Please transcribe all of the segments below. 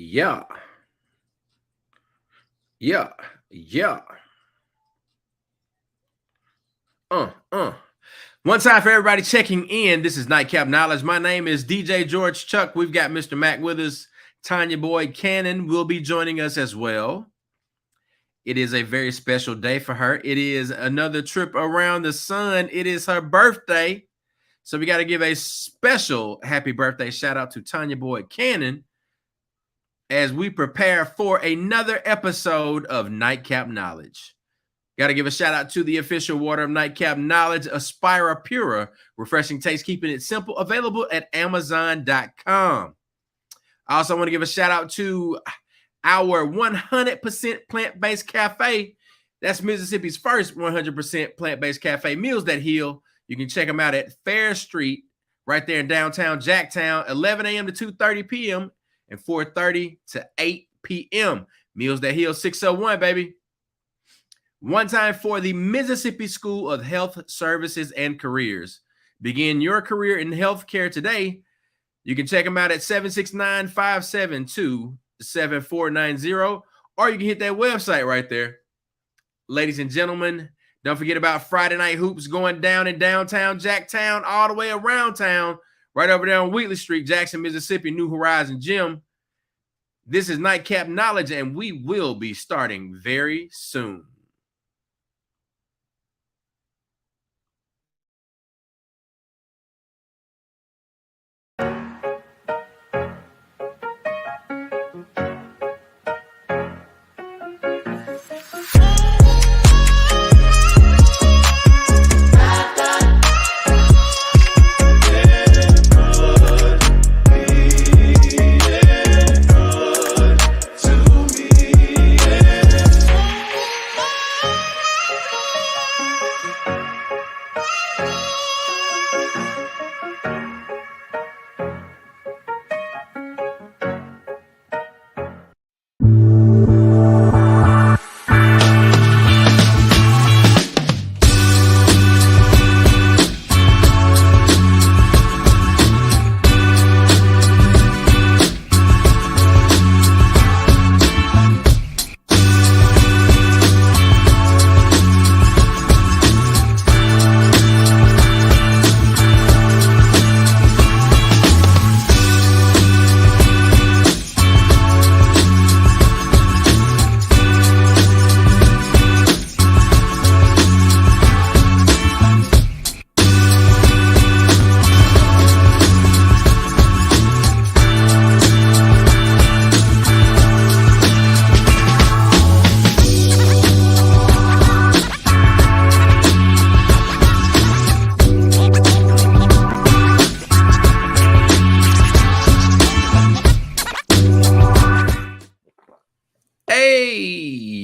Yeah, yeah, yeah. Uh, uh. One time for everybody checking in. This is Nightcap Knowledge. My name is DJ George Chuck. We've got Mr. Mac with us. Tanya Boyd Cannon will be joining us as well. It is a very special day for her. It is another trip around the sun. It is her birthday. So we got to give a special happy birthday shout out to Tanya Boyd Cannon as we prepare for another episode of Nightcap Knowledge. Got to give a shout out to the official water of Nightcap Knowledge, Aspira Pura, refreshing taste, keeping it simple, available at Amazon.com. I also want to give a shout out to our 100% plant-based cafe. That's Mississippi's first 100% plant-based cafe, Meals That Heal. You can check them out at Fair Street, right there in downtown Jacktown, 11 a.m. to 2:30 p.m. and 4:30 to 8 p.m. Meals That Heal 601, baby. One time for the Mississippi School of Health Services and Careers. Begin your career in healthcare today. You can check them out at 769-572-7490, or you can hit that website right there. Ladies and gentlemen, don't forget about Friday Night Hoops going down in downtown Jacktown, all the way around town, right over there on Wheatley Street, Jackson, Mississippi, New Horizon Gym. This is Nightcap Knowledge, and we will be starting very soon.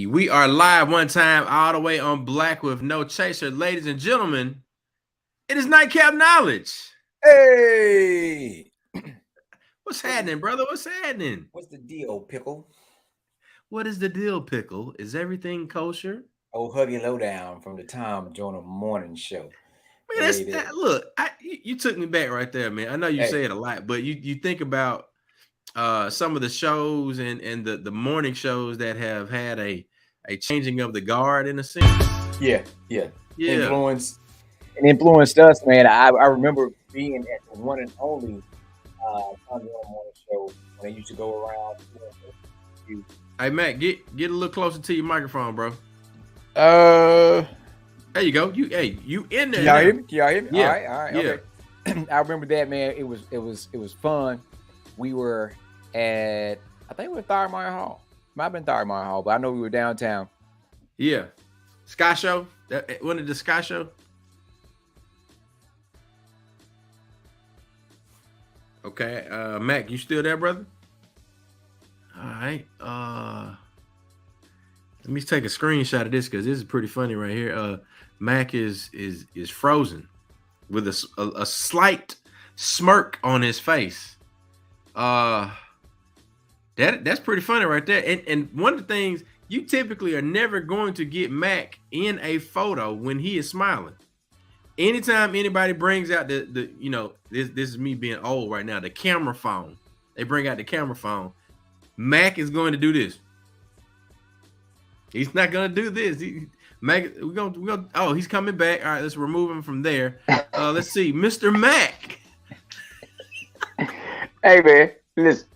We are live one time, all the way on Black with No Chaser. Ladies and gentlemen, it is Nightcap Knowledge. Hey! What's happening, brother? What's happening? What's the deal, Pickle? What is the deal, Pickle? Is everything kosher? Oh, Huggy Lowdown from the Tom Joyner Morning Show. Man, look, you took me back right there, man. I know you say it a lot, but you think about some of the shows and the morning shows that have had a changing of the guard in a sense. Yeah. Influenced us, man. I remember being at the one and only Tom Joyner Morning Show when I used to go around. Hey, Matt, get a little closer to your microphone, bro. There you go. You in there? Y'all hear me? Yeah. All right. Yeah. Okay. I remember that, man. It was fun. We were at, I think we were Tharmar Hall. Might have been Tharmar Hall, but I know we were downtown. Yeah. Sky Show? Wasn't it the Sky Show? Okay. Mac, you still there, brother? All right. Let me take a screenshot of this because this is pretty funny right here. Mac is frozen with a slight smirk on his face. That's pretty funny right there. And one of the things, you typically are never going to get Mac in a photo when he is smiling. Anytime anybody brings out this is me being old right now, the camera phone. They bring out the camera phone. Mac is going to do this. He's not going to do this. Mac, we're gonna. Oh, he's coming back. All right, let's remove him from there. Let's see, Mr. Mac. Hey man, listen,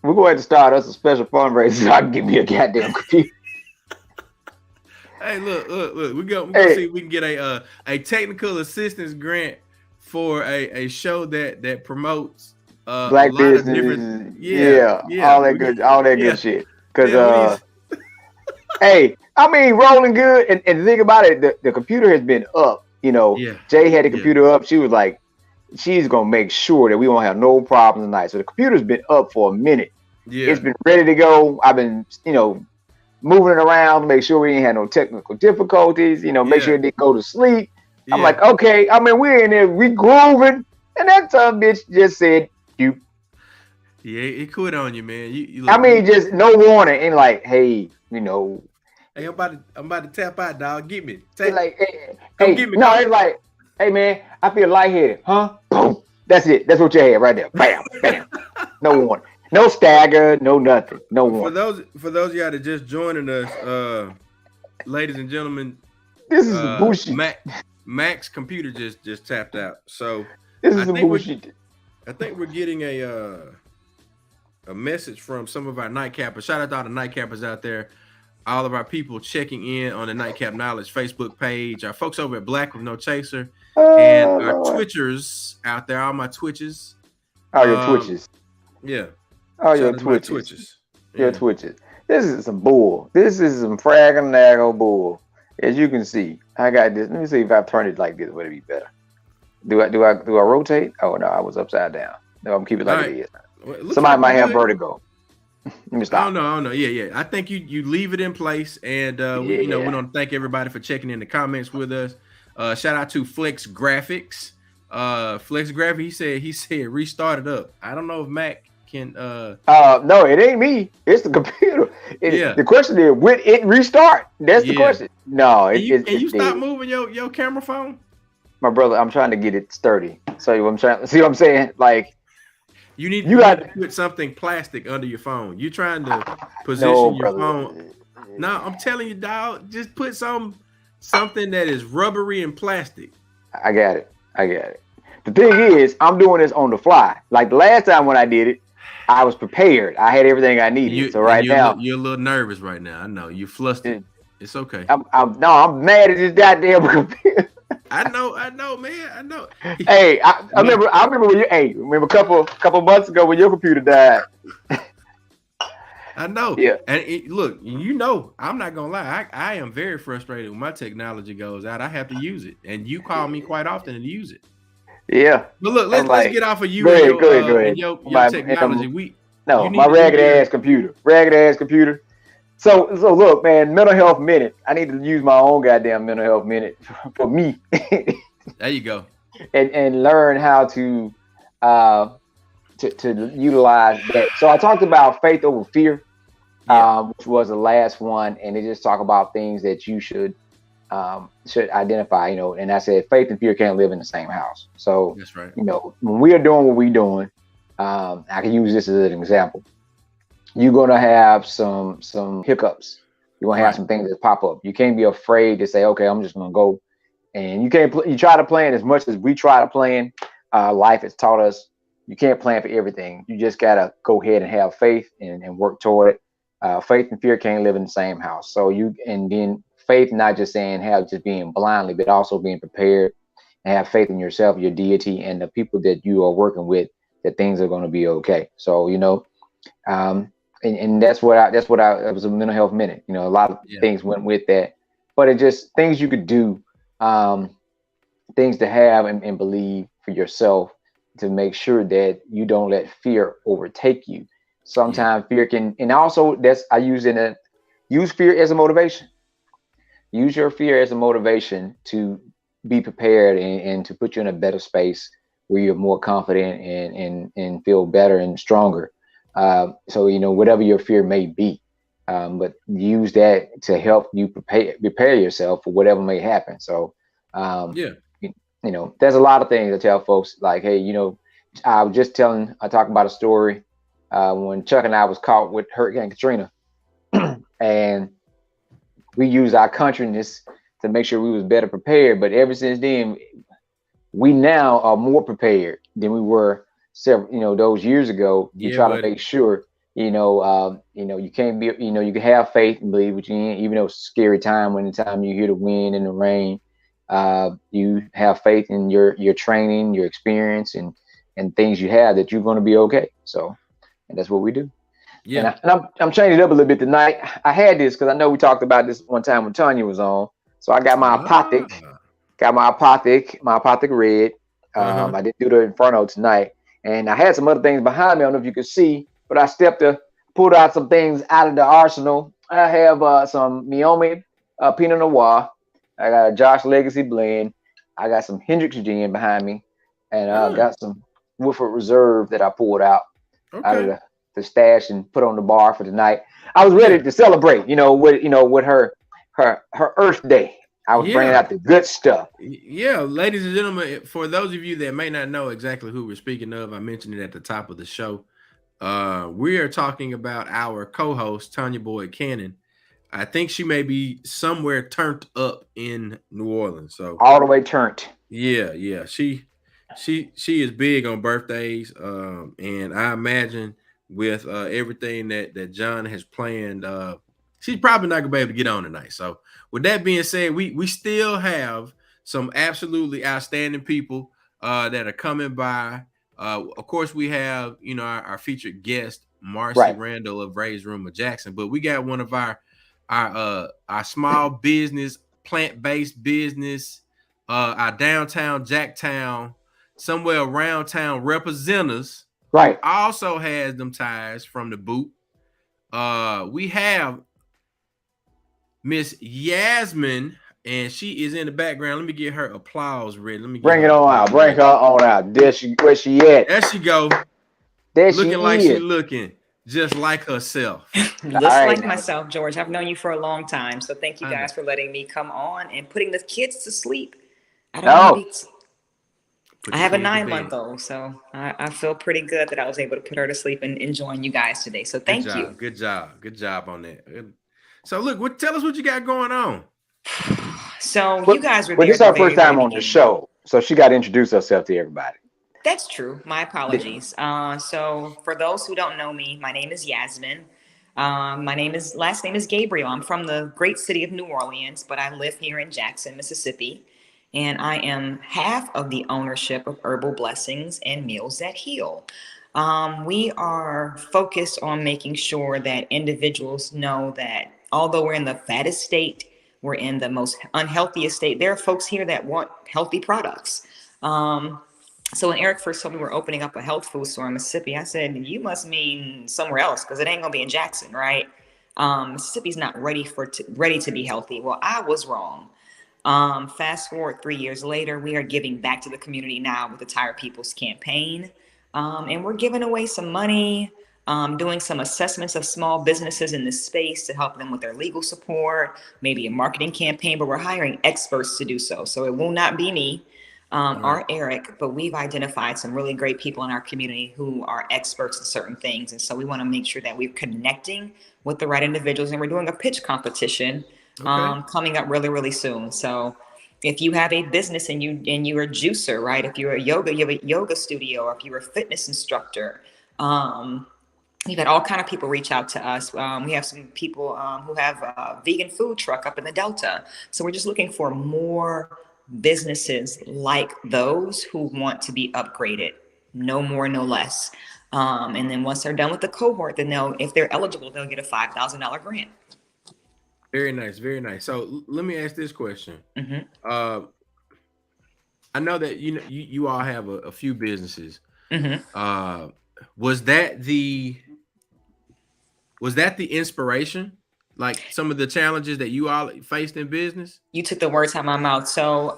we're going to start us a special fundraiser so I can give me a goddamn computer. Hey, look. We're gonna see if we can get a technical assistance grant for a show that promotes Black business. Yeah, all that good shit. Because hey, I mean, rolling good. And think about it, the computer has been up. You know, Jay had the computer up. She was like, she's gonna make sure that we won't have no problems tonight. So the computer's been up for a minute. Yeah, it's been ready to go. I've been, moving it around to make sure we ain't had no technical difficulties. Make sure it didn't go to sleep. Yeah. I'm like, okay. I mean, we're in there, we grooving, and that son bitch just said, "You." Yeah, it quit on you, man. You I mean, just no warning, and like, hey, Hey, I'm about to tap out, dog. Get me. Like, hey, get me. No, it's like, hey, man, I feel lightheaded, huh? Boom. That's it. That's what you had right there. Bam, bam. No warning. No stagger, no nothing, no one. For those of y'all that just joining us, ladies and gentlemen, this is bullshit. Mac's computer just tapped out. So this is bullshit. I think we're getting a message from some of our Nightcappers. Shout out to all the Nightcappers out there, all of our people checking in on the Nightcap Knowledge Facebook page, our folks over at Black with No Chaser, and our Twitchers out there, all my Twitches. Oh, your Twitches. Yeah. Oh, your Twitches. Your Twitches. This is some bull. This is some fragging naggle bull. As you can see, I got this. Let me see if I turn it like this. Would it be better? Do I rotate? Oh no, I was upside down. No, I'm keeping it like it is. Well, somebody might have vertigo. Let me stop. Oh no. Yeah. I think you leave it in place, and we want to thank everybody for checking in the comments with us. Shout out to Flex Graphics. Flex Graphics. He said restart it up. I don't know if Mac can. No, it ain't me. It's the computer. The question is, will it restart? That's the question. No, can you stop moving your camera phone? My brother, I'm trying to get it sturdy. So I'm trying. See what I'm saying? Like. You got to put something plastic under your phone. You're trying to position your phone. No, I'm telling you, dog, just put something that is rubbery and plastic. I got it. The thing is, I'm doing this on the fly. Like the last time when I did it, I was prepared. I had everything I needed. So right now, you're a little nervous right now. I know you're flustered. It's okay. I'm mad at this goddamn computer. I know, man. I know. Hey, I remember when remember a couple months ago when your computer died. I know. Yeah. And look, I'm not gonna lie. I am very frustrated when my technology goes out. I have to use it, and you call me quite often to use it. Yeah. But look, let's get off of you. Go ahead. Your technology. My ragged ass computer. So look, man, mental health minute. I need to use my own goddamn mental health minute for me. There you go. And learn how to utilize that. So I talked about faith over fear, which was the last one, and it just talk about things that you should identify. And I said faith and fear can't live in the same house. So that's right. When we are doing what we're doing, I can use this as an example. You're gonna have some hiccups. You're gonna have some things that pop up. You can't be afraid to say, okay, I'm just gonna go. And you can't. You try to plan as much as we try to plan. Life has taught us you can't plan for everything. You just gotta go ahead and have faith and work toward it. Faith and fear can't live in the same house. So then faith, not just saying just being blindly, but also being prepared and have faith in yourself, your deity, and the people that you are working with, that things are going to be okay. So and that's what it was a mental health minute. A lot of things went with that, but it just things you could do, things to have and believe for yourself to make sure that you don't let fear overtake you. Sometimes fear can, and also use fear as a motivation. Use your fear as a motivation to be prepared and to put you in a better space where you're more confident and feel better and stronger. So whatever your fear may be, but use that to help you prepare yourself for whatever may happen. So there's a lot of things I tell folks, like, hey, I was just talking about a story when Chuck and I was caught with Hurricane Katrina, and we used our countryness to make sure we was better prepared. But ever since then, we now are more prepared than we were several, those years ago. You try to make sure, you can't be, you can have faith and believe what you in, even though it's a scary time when the time you hear the wind and the rain. You have faith in your training, your experience, and things you have that you're going to be okay. So, and that's what we do. Yeah. And I'm changing it up a little bit tonight. I had this because I know we talked about this one time when Tanya was on. So I got my apothic red. I didn't do the Inferno tonight. And I had some other things behind me. I don't know if you could see, but I pulled out some things out of the arsenal. I have some Meiomi Pinot Noir. I got a Josh Legacy blend. I got some Hendrix gin behind me. And I got some Woodford Reserve that I pulled out of the stash and put on the bar for tonight. I was ready to celebrate, with her Earth Day. I was bringing out the good stuff. Yeah, ladies and gentlemen, for those of you that may not know exactly who we're speaking of, I mentioned it at the top of the show. We are talking about our co-host, Tanya Boyd Cannon. I think she may be somewhere turned up in New Orleans. So all the way turned. Yeah. She is big on birthdays. And I imagine with everything that John has planned, she's probably not gonna be able to get on tonight. So with that being said, we still have some absolutely outstanding people that are coming by. Of course, we have our featured guest, Marsey Randall of Ray's Room of Jackson, but we got one of our small business, plant-based business, our downtown Jacktown, somewhere around town representatives. Right. Also has them ties from the boot. We have Miss Yasmin, and she is in the background. Let me get her applause ready. Let me bring it on out. Bring her on out. Where she at? There she go. There looking she like is. She looking just like herself. Just like myself, George. I've known you for a long time, so thank you guys for letting me come on and putting the kids to sleep. I have a 9-month-old, so I feel pretty good that I was able to put her to sleep and join you guys today. So thank you. Good job on that. So look, tell us what you got going on. So you guys were. Well, this is our first time on the show, so she got to introduce herself to everybody. That's true. My apologies. So for those who don't know me, my name is Yasmin. My last name is Gabriel. I'm from the great city of New Orleans, but I live here in Jackson, Mississippi. And I am half of the ownership of Herbal Blessings and Meals That Heal. We are focused on making sure that individuals know that although we're in the fattest state, we're in the most unhealthiest state, there are folks here that want healthy products. So when Eric first told me we're opening up a health food store in Mississippi, I said, you must mean somewhere else because it ain't going to be in Jackson, right? Mississippi's not ready to be healthy. Well, I was wrong. Fast forward 3 years later, we are giving back to the community now with the Tired People's campaign. And we're giving away some money, doing some assessments of small businesses in this space to help them with their legal support, maybe a marketing campaign, but we're hiring experts to do so. So it will not be me or Eric, but we've identified some really great people in our community who are experts in certain things. And so we want to make sure that we're connecting with the right individuals, and we're doing a pitch competition coming up really, really soon. So if you have a business and you're a juicer, right? If you're you have a yoga studio, or if you're a fitness instructor, we've had all kind of people reach out to us. We have some people who have a vegan food truck up in the Delta. So we're just looking for more businesses like those who want to be upgraded, no more, no less. And then once they're done with the cohort, then if they're eligible, they'll get a $5,000 grant. Very nice, very nice. So let me ask this question. Mm-hmm. I know that you all have a few businesses. Mm-hmm. Was that the inspiration? Like some of the challenges that you all faced in business? You took the words out of my mouth. So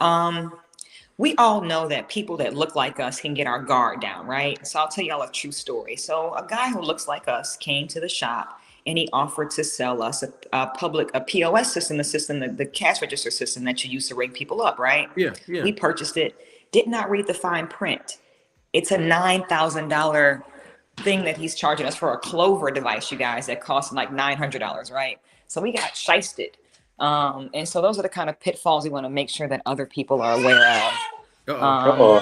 we all know that people that look like us can get our guard down, right? So I'll tell y'all a true story. So a guy who looks like us came to the shop and he offered to sell us a POS system, the cash register system that you use to ring people up, right? Yeah. We purchased it, did not read the fine print. It's a $9,000 thing that he's charging us for a Clover device, you guys, that costs like $900, right? So we got shysted. And so those are the kind of pitfalls we want to make sure that other people are aware of.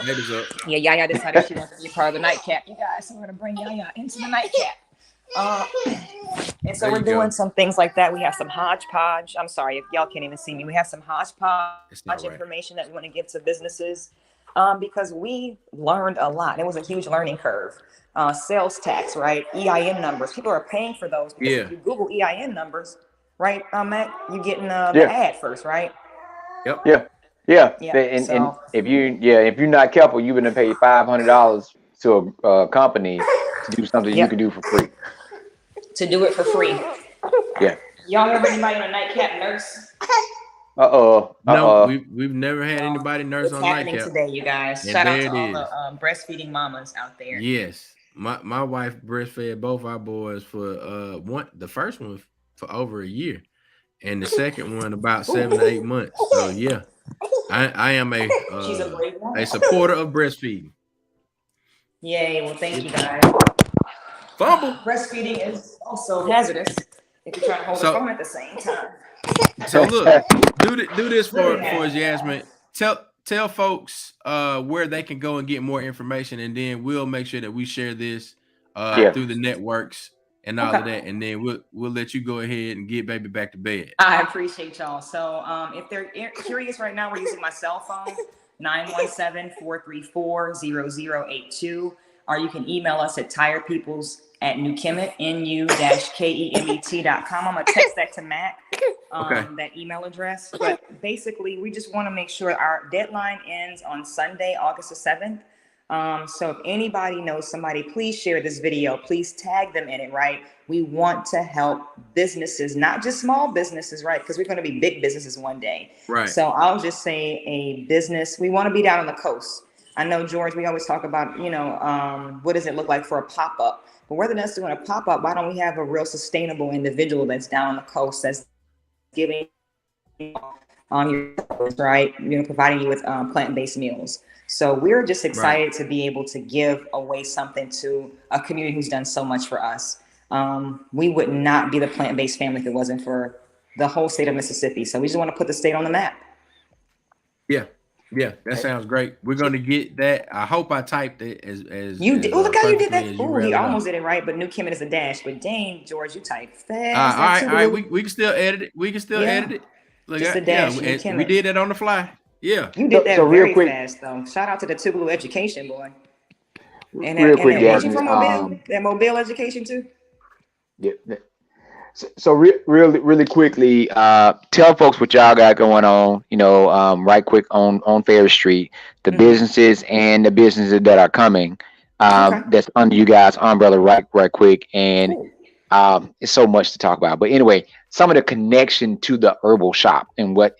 Neighbors up. Yeah, Yaya decided she wants to be part of the Nightcap, you guys. So we're gonna bring Yaya into the Nightcap. And so we're doing some things like that. We have some hodgepodge. I'm sorry if y'all can't even see me. We have some hodgepodge information that we want to give to businesses because we learned a lot. It was a huge learning curve. Sales tax, right? EIN numbers. People are paying for those. If you Google EIN numbers, right, Matt, you're getting the ad first, right? Yep. Yeah. And if you're not careful, you're gonna pay $500 to a company to do something you can do for free. To do it for free. Yeah. Y'all ever anybody on a Nightcap nurse? No, we've never had anybody nurse on Nightcap. It's happening today, you guys. Shout out to all the breastfeeding mamas out there. Yes, my wife breastfed both our boys for the first one for over a year, and the second one about 7 to 8 months. So yeah, I am a supporter of breastfeeding. Yay! Well, thank you guys. Fumble. Breastfeeding is also hazardous if you're trying to hold the phone at the same time. So look, do this for us, Yasmin. Tell folks where they can go and get more information, and then we'll make sure that we share this through the networks and all of that, and then we'll let you go ahead and get baby back to bed. I appreciate y'all. So if they're curious right now, we're using my cell phone, 917-434-0082. Or you can email us at tiredpeoples@nukemet, nu-kemet.com. I'm going to text that to Matt, that email address. But basically, we just want to make sure our deadline ends on Sunday, August the 7th. So if anybody knows somebody, please share this video. Please tag them in it, right? We want to help businesses, not just small businesses, right? Because we're going to be big businesses one day. Right. So I'll just say a business. We want to be down on the coast. I know, George, we always talk about, what does it look like for a pop-up? But rather than us doing a pop-up, why don't we have a real sustainable individual that's down on the coast that's giving on your right, providing you with plant-based meals. So we're just excited to be able to give away something to a community who's done so much for us. We would not be the plant-based family if it wasn't for the whole state of Mississippi. So we just want to put the state on the map. Yeah, that sounds great. We're going to get that. I hope I typed it as you did. Look how you did that. Ooh, he almost did it right, but New Kemet is a dash. But dang, George, you typed fast. All right. We can still edit it. Edit it. Look, just a dash. We did it on the fly. Yeah. You did that very fast, though. Shout out to the Tuvalu education, boy. And real quick, Yasmin, from Mobile, that Mobile education too. Yeah. So really quickly, tell folks what y'all got going on, right quick on Ferry Street, the businesses and the businesses that are coming, that's under you guys' umbrella right quick. And it's so much to talk about. But anyway, some of the connection to the herbal shop and what,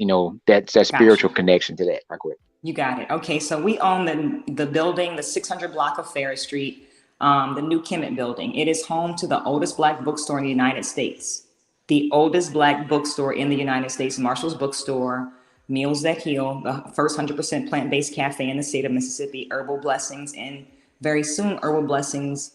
that's that spiritual connection to that right quick. You got it. Okay. So we own the building, the 600 block of Ferry Street. The New Kemet building. It is home to the oldest Black bookstore in the United States. The oldest Black bookstore in the United States, Marshall's Bookstore, Meals That Heal, the first 100% plant-based cafe in the state of Mississippi, Herbal Blessings, and very soon Herbal Blessings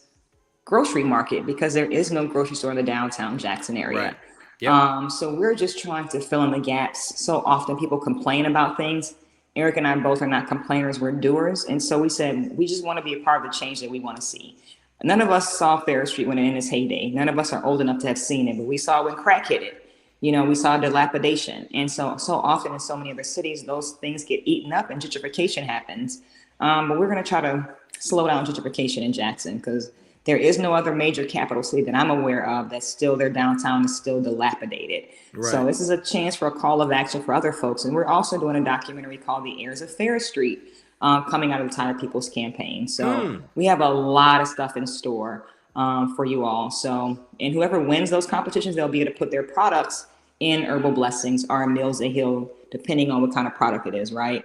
grocery market, because there is no grocery store in the downtown Jackson area. Right. Yep. So we're just trying to fill in the gaps. So often people complain about things. Eric and I both are not complainers, we're doers. And so we said, we just want to be a part of the change that we want to see. None of us saw Ferry Street when it in its heyday. None of us are old enough to have seen it, but we saw when crack hit it. We saw dilapidation. And so often in so many other cities, those things get eaten up and gentrification happens. But we're going to try to slow down gentrification in Jackson, because there is no other major capital city that I'm aware of that's still, their downtown is still dilapidated. Right. So this is a chance for a call of action for other folks. And we're also doing a documentary called The Heirs of Ferry Street, coming out of the Tired People's campaign. So we have a lot of stuff in store for you all. So, and whoever wins those competitions, they'll be able to put their products in Herbal Blessings or Meals That Heal, depending on what kind of product it is, right?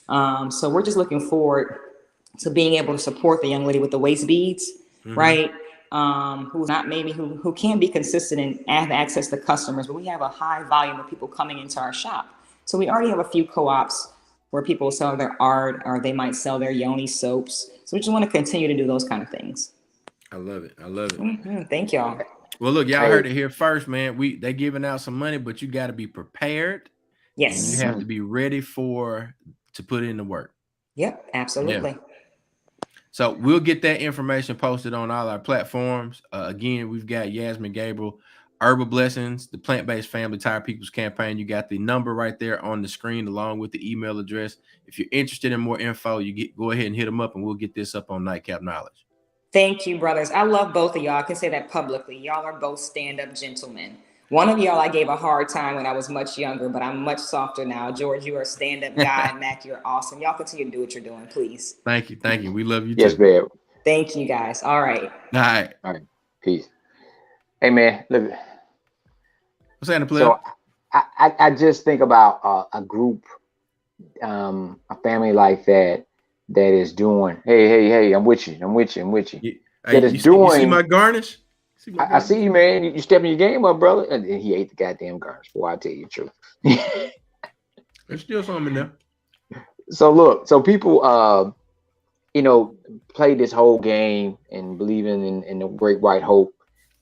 So we're just looking forward to being able to support the young lady with the waist beads, right? Who's not maybe who can be consistent and have access to customers, but we have a high volume of people coming into our shop. So we already have a few co-ops where people sell their art, or they might sell their yoni soaps. So we just want to continue to do those kind of things. I love it. I love it. Thank y'all. Well, look, y'all heard it here first, man. They giving out some money, but you got to be prepared. Yes. And you have to be ready to put in the work. Yep, absolutely. Yeah. So we'll get that information posted on all our platforms. Again, we've got Yasmin Gabriel, Herbal Blessings, the Plant-Based Family Tired People's Campaign. You got the number right there on the screen along with the email address. If you're interested in more info, go ahead and hit them up and we'll get this up on Nightcap Knowledge. Thank you, brothers. I love both of y'all. I can say that publicly. Y'all are both stand-up gentlemen. One of y'all I gave a hard time when I was much younger, but I'm much softer now. George, you are a stand-up guy. Mac, you're awesome. Y'all continue to do what you're doing, please. Thank you. Thank you. We love you yes, too. man. Thank you, guys. All right. All right. All right. Peace. Hey, man. Look. What's happening, player? So I just think about a group, a family like that is doing. Hey! I'm with you. That is doing. You see my garnish? I see you, man. You stepping your game up, brother. And he ate the goddamn garnish. Boy, I tell you the truth. There's still some in there. So look, people, play this whole game and believing in the great white hope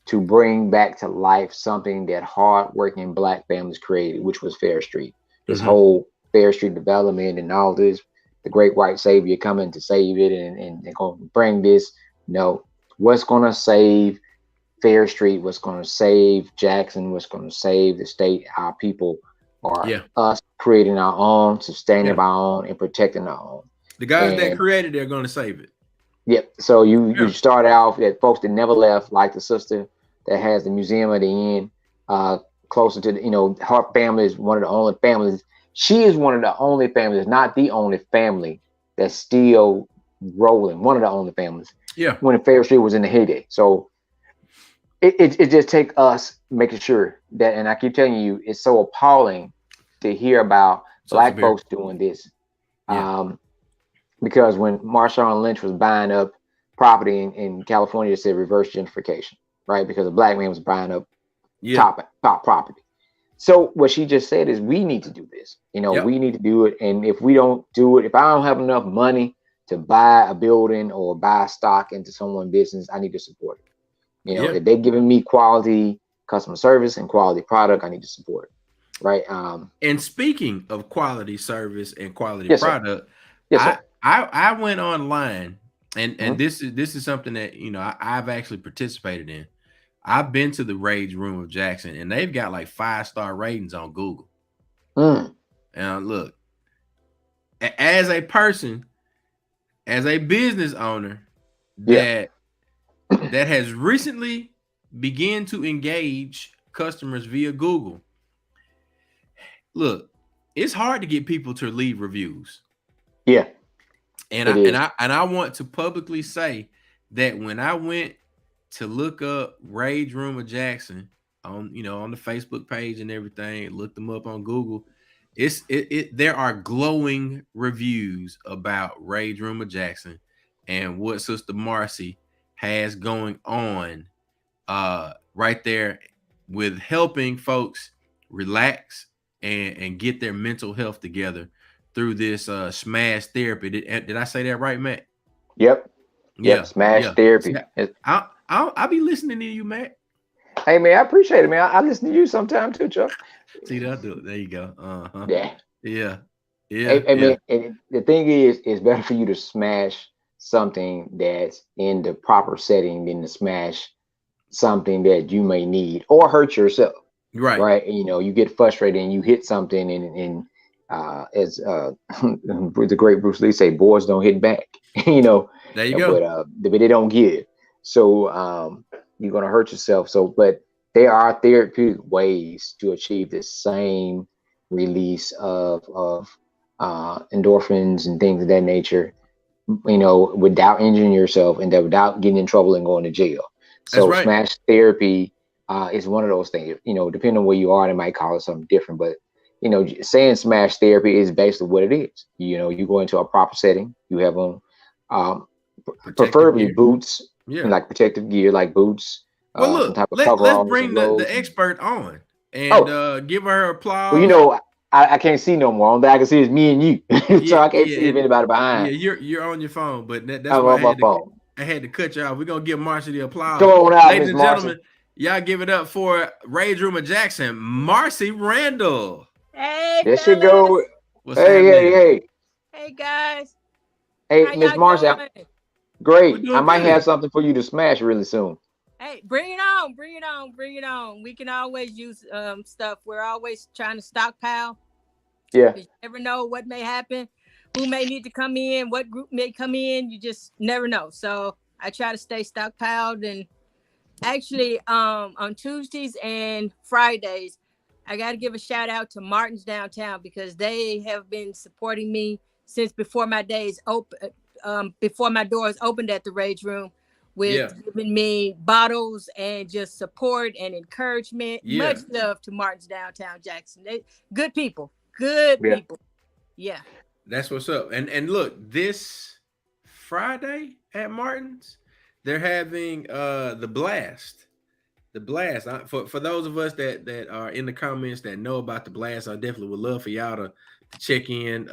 to bring back to life something that hardworking Black families created, which was Fair Street. This whole Fair Street development and all this, the great white savior coming to save it and they're going to bring this. No, what's going to save Fair Street, what's going to save Jackson, what's going to save the state, our people, are us creating our own, sustaining our own, and protecting our own. The guys that created it are going to save it. Yep. So you start out that folks that never left, like the sister that has the museum at the end, closer to her family is one of the only families. She is one of the only families, not the only family that's still rolling. One of the only families. Yeah. When Fair Street was in the heyday. So it just take us making sure that, and I keep telling you, it's so appalling to hear about Black folks doing this. Yeah. Because when Marshawn Lynch was buying up property in California, it said reverse gentrification, right? Because a Black man was buying up top property. So what she just said is we need to do this. We need to do it. And if we don't do it, if I don't have enough money to buy a building or buy stock into someone's business, I need to support it. If they're giving me quality customer service and quality product, I need to support it. Right. And speaking of quality service and quality product, I went online and this is something that I've actually participated in. I've been to the Rage Room of Jackson and they've got like 5-star ratings on Google. And look, as a person, as a business owner that has recently begun to engage customers via Google. Look, it's hard to get people to leave reviews. Yeah. And I want to publicly say that when I went to look up Rage Room of Jackson on the Facebook page and everything, looked them up on Google, there are glowing reviews about Rage Room of Jackson and what Sister Marsey has going on right there with helping folks relax and get their mental health together through this smash therapy. Did I say that right, Matt? Yep. Smash therapy. I'll be listening to you, Matt. Hey man, I appreciate it, man. I listen to you sometime too, Chuck. See that? There you go. Yeah. Man, and the thing is, it's better for you to smash something that's in the proper setting than to smash something that you may need or hurt yourself. Right. You get frustrated and you hit something and as the great Bruce Lee say, boys don't hit back. There you go. But they don't give. So you're gonna hurt yourself. But there are therapeutic ways to achieve this same release of endorphins and things of that nature, without injuring yourself and without getting in trouble and going to jail. So smash therapy is one of those things. Depending on where you are, they might call it something different, but saying smash therapy is basically what it is. You go into a proper setting, you have on preferably gear. Boots, and like protective gear, like boots. Well, look, let's bring the expert on and give her applause. Well, I can't see no more. All I can see is me and you, so I can't see if anybody behind. Yeah, you're on your phone, but that's I'm why on my phone. I had to cut you off. We're gonna give Marsey the applause. Come on out, Ladies Miss and Marsey. gentlemen, y'all give it up for Rage Room of Jackson, Marsey Randall. Hey, There she go. What's Hey, happening? Hey, guys. Hey, How Miss y'all Marsey. doing? Great. We're I might doing have good. something for you to smash really soon. Hey, bring it on. Bring it on. Bring it on. We can always use stuff. We're always trying to stockpile. Yeah. You never know what may happen, who may need to come in, what group may come in. You just never know. So I try to stay stockpiled. And actually, on Tuesdays and Fridays, I got to give a shout out to Martin's Downtown because they have been supporting me since before my days open, before my doors opened at the Rage Room, with giving me bottles and just support and encouragement. Yeah. Much love to Martin's Downtown Jackson. They good people. Good people. Yeah. That's what's up. And look, this Friday at Martin's, they're having the blast. The blast. For those of us that are in the comments that know about the blast, I definitely would love for y'all to check in.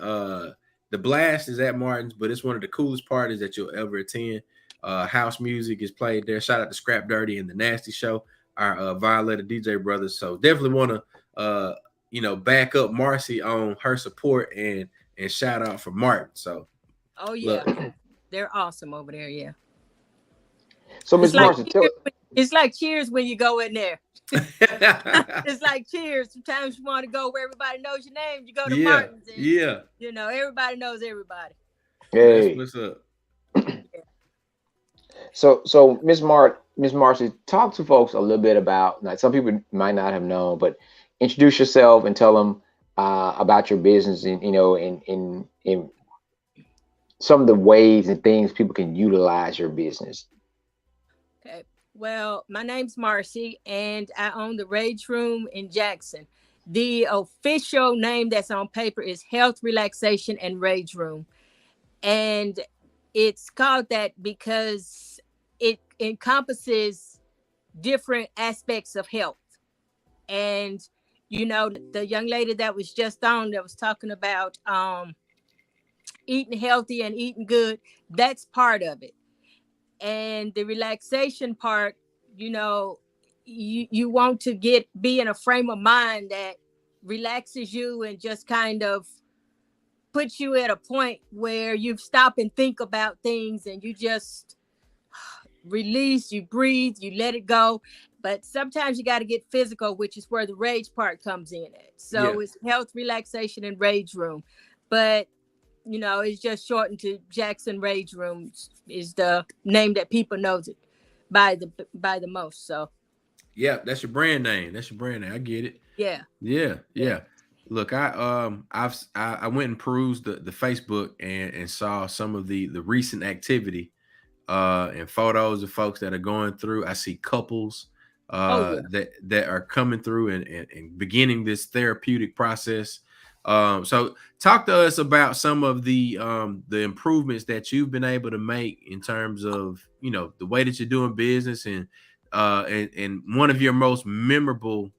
The blast is at Martin's, but it's one of the coolest parties that you'll ever attend. House music is played there. Shout out to Scrap Dirty and the Nasty Show, our Violetta DJ brothers. So definitely want to back up Marsey on her support and shout out for Martin. So they're awesome over there. Yeah. So Miss Marsey, it's like cheers when you go in there. It's like cheers. Sometimes you want to go where everybody knows your name. You go to Martin's. And, everybody knows everybody. Hey, that's what's up. So Miss Marsey, talk to folks a little bit about, like, some people might not have known, but introduce yourself and tell them about your business and in some of the ways and things people can utilize your business. Okay. Well, my name's Marsey, and I own the Rage Room in Jackson. The official name that's on paper is Health, Relaxation, and Rage Room. And it's called that because it encompasses different aspects of health. And, the young lady that was just on that was talking about eating healthy and eating good, that's part of it. And the relaxation part, you want to be in a frame of mind that relaxes you and just kind of puts you at a point where you stop and think about things and you just release, you breathe, you let it go. But sometimes you got to get physical, which is where the rage part comes in at. So it's health, relaxation, and Rage Room. But it's just shortened to Jackson Rage Room is the name that people knows it by the most. So that's your brand name. I get it. Yeah. Look, I went and perused the Facebook and saw some of the recent activity and photos of folks that are going through. I see couples that are coming through and beginning this therapeutic process. So talk to us about some of the improvements that you've been able to make in terms of, the way that you're doing business and one of your most memorable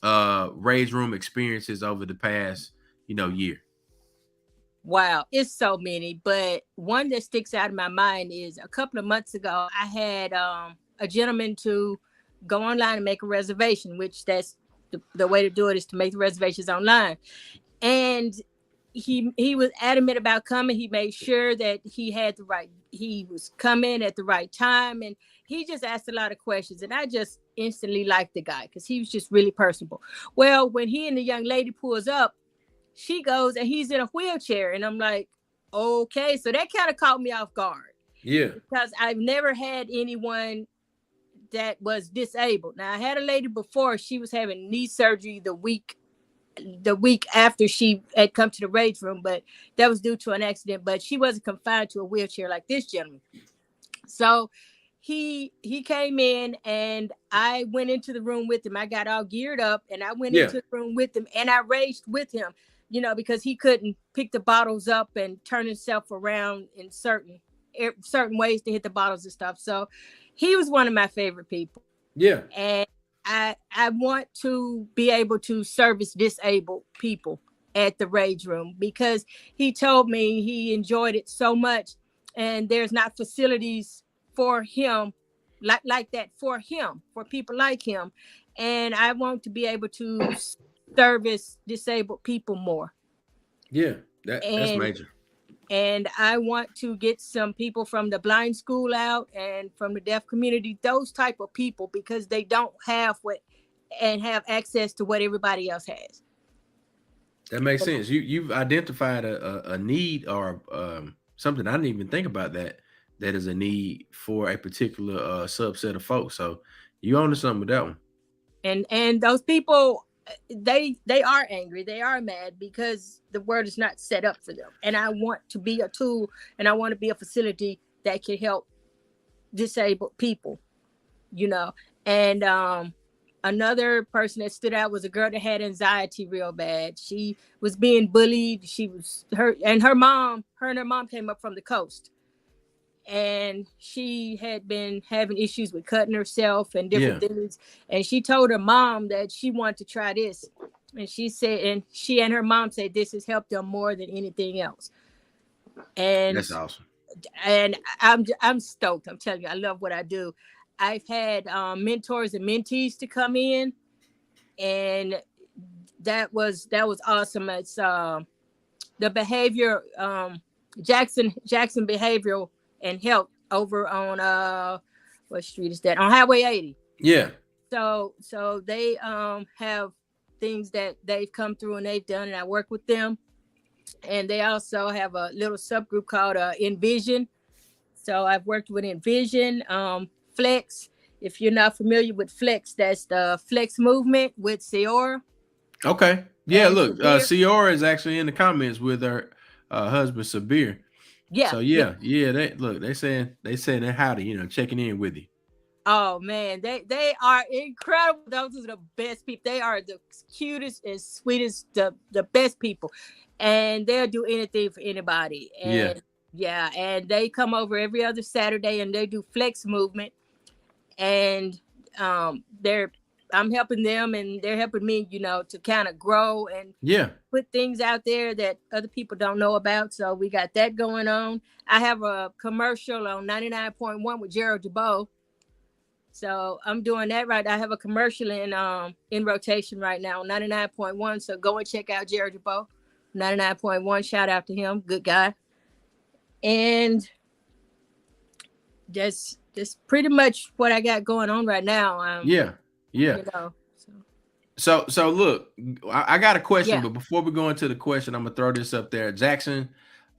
Rage Room experiences over the past, year. Wow, it's so many, but one that sticks out in my mind is a couple of months ago, I had a gentleman to go online and make a reservation, which that's the way to do it is to make the reservations online. And he was adamant about coming. He made sure that he was coming at the right time. And he just asked a lot of questions. And I just instantly liked the guy because he was just really personable. Well, when he and the young lady pulls up, she goes and he's in a wheelchair. And I'm like, okay. So that kind of caught me off guard. Yeah. Because I've never had anyone that was disabled. Now, I had a lady before, she was having knee surgery the week after she had come to the Rage Room, but that was due to an accident, but she wasn't confined to a wheelchair like this gentleman. So he came in and I went into the room with him. I got all geared up and I went into the room with him and I raged with him, because he couldn't pick the bottles up and turn himself around in certain ways to hit the bottles and stuff. So he was one of my favorite people. Yeah. And I want to be able to service disabled people at the Rage Room because he told me he enjoyed it so much and there's not facilities for him, like that for him, for people like him. And I want to be able to service disabled people more. Yeah, that's major. And I want to get some people from the blind school out and from the deaf community, those type of people, because they don't have have access to what everybody else has. That makes sense. You've identified a need or something I didn't even think about that is a need for a particular subset of folks. So you own something with that one. And those people, they are angry, they are mad because the world is not set up for them. And I want to be a tool, and I want to be a facility that can help disabled people, And another person that stood out was a girl that had anxiety real bad. She was being bullied. Her and her mom came up from the coast, and she had been having issues with cutting herself and different things. And she told her mom that she wanted to try this. And she and her mom said this has helped them more than anything else. And that's awesome. And I'm stoked. I'm telling you, I love what I do. I've had mentors and mentees to come in, and that was awesome. It's the behavior, Jackson Behavioral and Health over on what street is that? On Highway 80. Yeah. So they have things that they've come through and they've done, and I work with them. And they also have a little subgroup called Envision. So I've worked with Envision, Flex. If you're not familiar with Flex, that's the Flex movement with Ciora. Okay. Yeah, and look, Ciora is actually in the comments with her husband Sabir. Yeah. So yeah. They saying they're howdy, checking in with you. Oh man, they are incredible. Those are the best people. They are the cutest and sweetest, the best people. And they'll do anything for anybody. And and they come over every other Saturday and they do Flex movement. And I'm helping them and they're helping me, to kind of grow and put things out there that other people don't know about. So we got that going on. I have a commercial on 99.1 with Gerald Dubois. So I'm doing that right. I have a commercial in rotation right now, 99.1. So go and check out Gerald Dubois, 99.1. Shout out to him, good guy. And that's pretty much what I got going on right now. So look, I got a question, but before we go into the question, I'm gonna throw this up there. Jackson,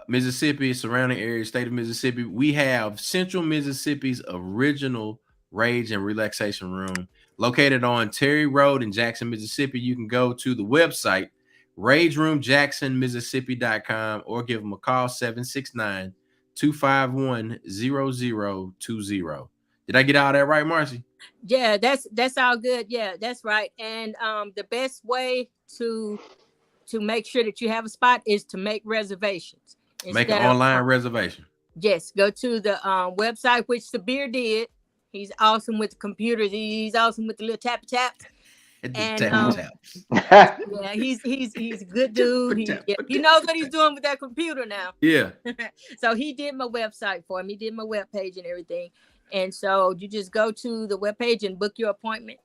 Mississippi, surrounding area, state of Mississippi. We have Central Mississippi's original Rage and Relaxation Room located on Terry Road in Jackson, Mississippi. You can go to the website rageroomjacksonmississippi.com or give them a call 769-251-0020. Did I get all that right, Marsey? Yeah, that's all good. Yeah, that's right. And the best way to make sure that you have a spot is to make reservations. Make an online reservation. Yes, go to the website, which Sabir did. He's awesome with the computers. He's awesome with the little tap taps. And yeah, he's a good dude. He knows what he's doing with that computer now. Yeah. So he did my website for me. He did my webpage and everything. And so you just go to the webpage and book your appointment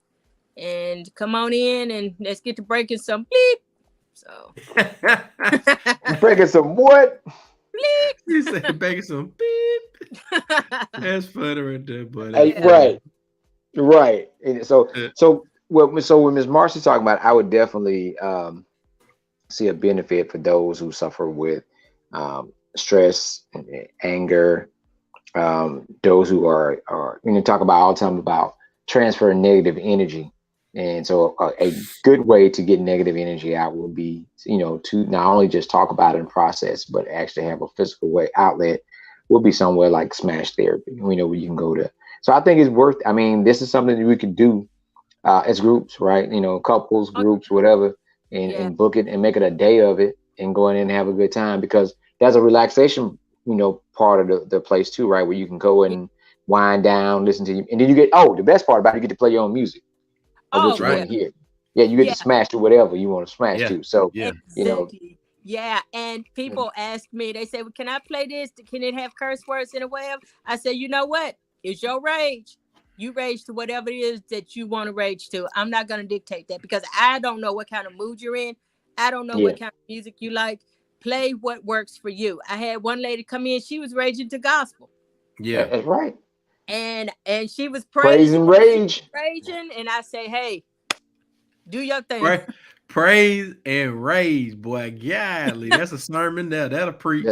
and come on in and let's get to breaking some bleep. So breaking some what? You said breaking some beep. That's funny right there, buddy. Right. And so when Ms. Marsey talking about, I would definitely see a benefit for those who suffer with stress and anger. Those who are talk about all the time about transferring negative energy. And so a good way to get negative energy out will be, to not only just talk about it and process, but actually have a physical outlet will be somewhere like Smash Therapy, where you can go to. So I think it's worth, this is something that we could do as groups, right? Couples, groups, whatever, and book it and make it a day of it and go in and have a good time, because there's a relaxation, part of the place too, right? Where you can go and wind down, listen to you. And then you get, the best part about it, you get to play your own music. What you want to hear. Yeah, you get to smash to whatever you want to smash to. So, exactly. Yeah, and people ask me, they say, well, can I play this? Can it have curse words in a way of? I say, you know what? It's your rage. You rage to whatever it is that you want to rage to. I'm not going to dictate that because I don't know what kind of mood you're in. I don't know what kind of music you like. Play what works for you. I had one lady come in. She was raging to gospel. Yeah, that's right. And she was praise and rage, raging. And I say, hey, do your thing. Praise and rage, boy. Golly, that's a sermon there. That'll preach.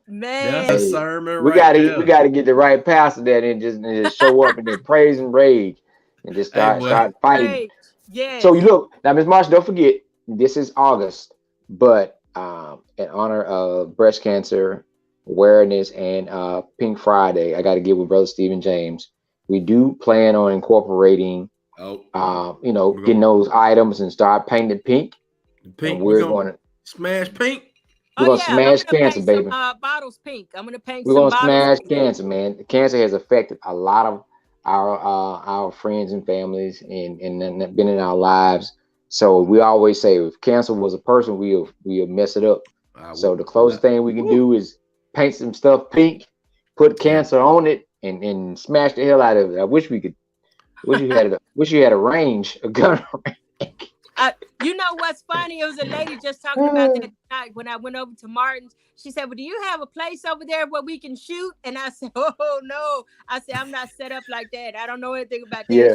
Man, that's a sermon. We gotta get the right pastor there and just show up and then praise and rage and just start fighting. Rage. Yes. So you look now, Ms. Marsha, don't forget this is August, but in honor of breast cancer awareness and Pink Friday, I got to get with Brother Stephen James. We do plan on incorporating, getting those items and start painting pink. Pink. And we're going to smash pink. We're gonna smash cancer, baby. Bottles pink. I'm gonna paint. We're gonna smash cancer, man. Cancer has affected a lot of our friends and families and been in our lives. So we always say if cancer was a person, we'll mess it up. So the closest thing we can do is paint some stuff pink, put cancer on it, and smash the hell out of it. I wish we could. Wish you had a range, a gun range. You know what's funny? It was a lady just talking about that night when I went over to Martin's. She said, well, do you have a place over there where we can shoot? And I said, oh, no. I said, I'm not set up like that. I don't know anything about that. Yeah.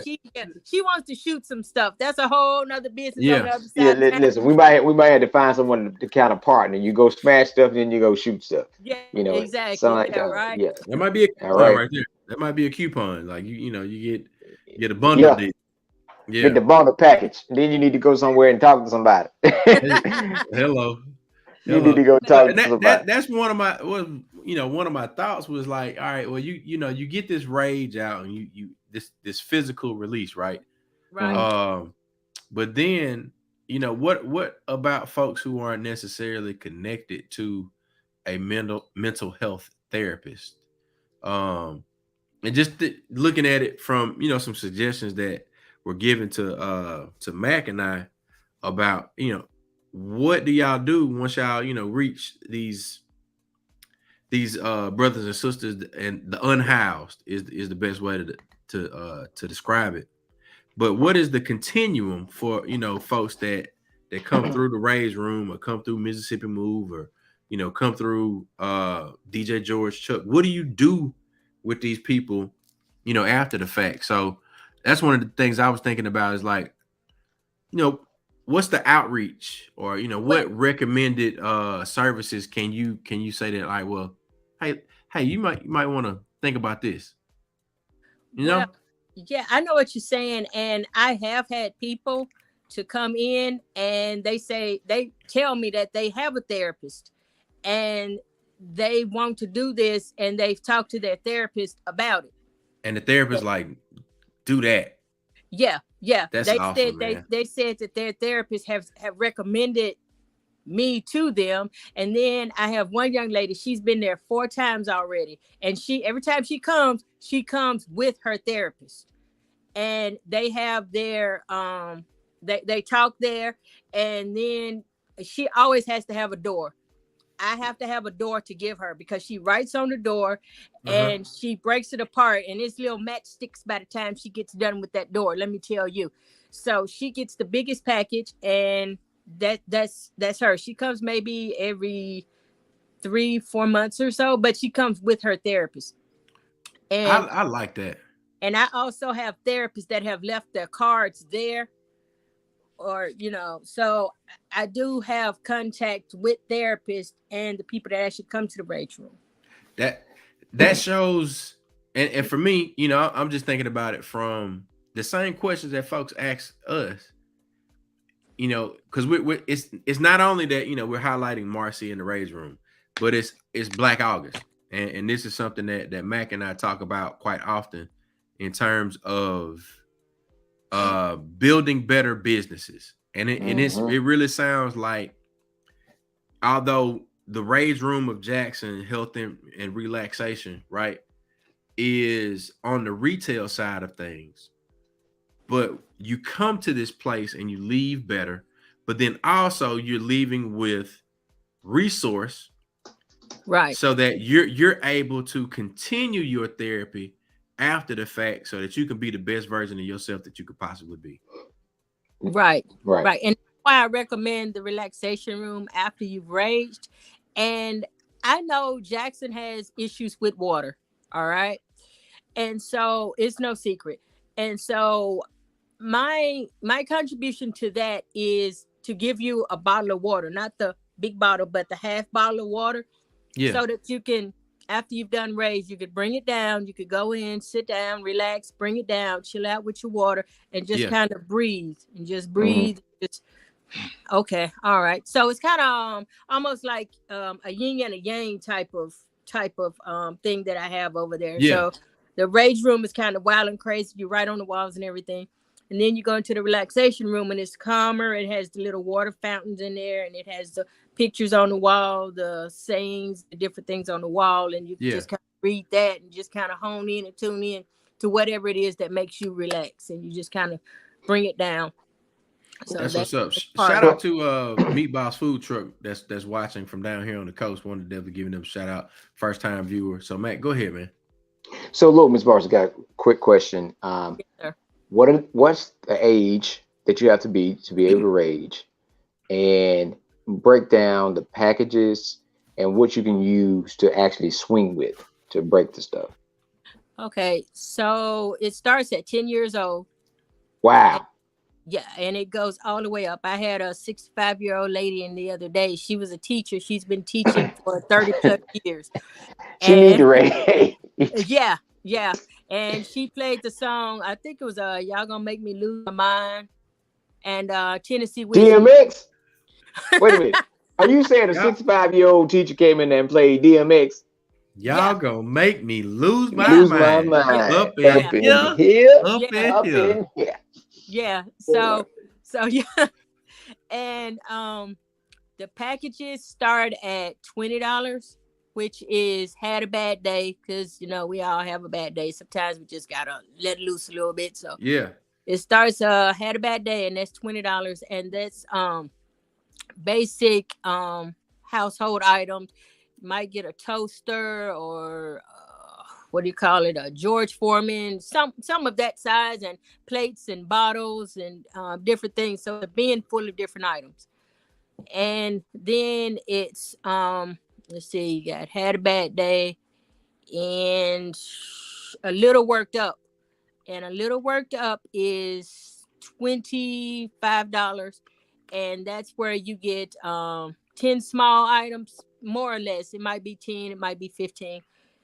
She wants to shoot some stuff. That's a whole nother business. Yeah. On the other side listen, we might have to find someone to kind of partner. You go smash stuff, then you go shoot stuff. Yeah, exactly. Like that, right? Yeah. That might be a coupon right there. That might be a coupon. Like, you get a bundle deal. Yeah. Get the bundle package. Then you need to go somewhere and talk to somebody. Hello. You need to go talk to somebody. That's one of my thoughts was like, all right, well, you get this rage out and you this physical release, right? Right. But then, what about folks who aren't necessarily connected to a mental health therapist? And just looking at it from, some suggestions that were given to Mac and I about, what do y'all do once y'all, reach these brothers and sisters, and the unhoused is the best way to describe it. But what is the continuum for, folks that come through the Rage Room or come through Mississippi Move or, come through DJ George Chuck? What do you do with these people, after the fact? So that's one of the things I was thinking about is like, what's the outreach or, what recommended services can you say that like, well, hey, you might want to think about this, Yeah, I know what you're saying. And I have had people to come in and they tell me that they have a therapist and they want to do this and they've talked to their therapist about it. And the therapist like, do that. Yeah. That's awesome, they said that their therapist have recommended me to them. And then I have one young lady, she's been there 4 times already. And every time she comes with her therapist. And they have their they talk there, and then she always has to have a door. I have to have a door to give her because she writes on the door and she breaks it apart and it's little matchsticks by the time she gets done with that door. Let me tell you. So she gets the biggest package and that's her. She comes maybe every 3-4 months or so, but she comes with her therapist. And I like that. And I also have therapists that have left their cards there. Or, so I do have contact with therapists and the people that actually come to the Rage Room. That shows, and for me, I'm just thinking about it from the same questions that folks ask us, because it's not only that, we're highlighting Marsey in the Rage Room, but it's Black August. And this is something that Mac and I talk about quite often in terms of building better businesses. And it really sounds like, although the Rage Room of Jackson Health and Relaxation, right, is on the retail side of things, but you come to this place and you leave better, but then also you're leaving with resource, right, so that you're able to continue your therapy after the fact so that you can be the best version of yourself that you could possibly be. Right. And why I recommend the relaxation room after you've raged. And I know Jackson has issues with water. All right. And so it's no secret. And so my contribution to that is to give you a bottle of water, not the big bottle, but the half bottle of water. Yeah. So that you can, after you've done rage, you could bring it down. You could go in, sit down, relax, bring it down, chill out with your water, and just kind of breathe and just breathe. Just okay, all right. So it's kind of almost like a yin and a yang type of thing that I have over there. Yeah. So the rage room is kind of wild and crazy. You're right on the walls and everything. And then you go into the relaxation room and it's calmer. It has the little water fountains in there, and it has the pictures on the wall, the sayings, the different things on the wall. And you can just kind of read that and just kind of hone in and tune in to whatever it is that makes you relax. And you just kind of bring it down. So that's what's up. Shout out to Meatball's Food Truck that's watching from down here on the coast. Wanted to definitely give them a shout out. First time viewer. So Matt, go ahead, man. So look, Ms. Marsey, got a quick question. Yes, what's the age that you have to be able to rage, and break down the packages and what you can use to actually swing with to break the stuff? Okay, so it starts at 10 years old. Wow. Yeah, and it goes all the way up. I had a 65-year-old lady in the other day. She was a teacher. She's been teaching for 30 plus years. She need to rage. Yeah. And she played the song. I think it was Y'all Gonna Make Me Lose My Mind and Tennessee Whiskey. DMX? Wait a minute. Are you saying a 65-year-old teacher came in there and played DMX? Y'all gonna make me lose my mind. Up in here. Yeah. So yeah. And the packages start at $20, which is had a bad day, because we all have a bad day. Sometimes we just gotta let loose a little bit. So yeah, it starts had a bad day, and that's $20, and that's basic household items. You might get a toaster or what do you call it, a George Foreman, some of that size, and plates and bottles and different things. So the bin full of different items. And then it's let's see, you got had a bad day and a little worked up. And a little worked up is $25. And that's where you get 10 small items, more or less. It might be 10, it might be 15.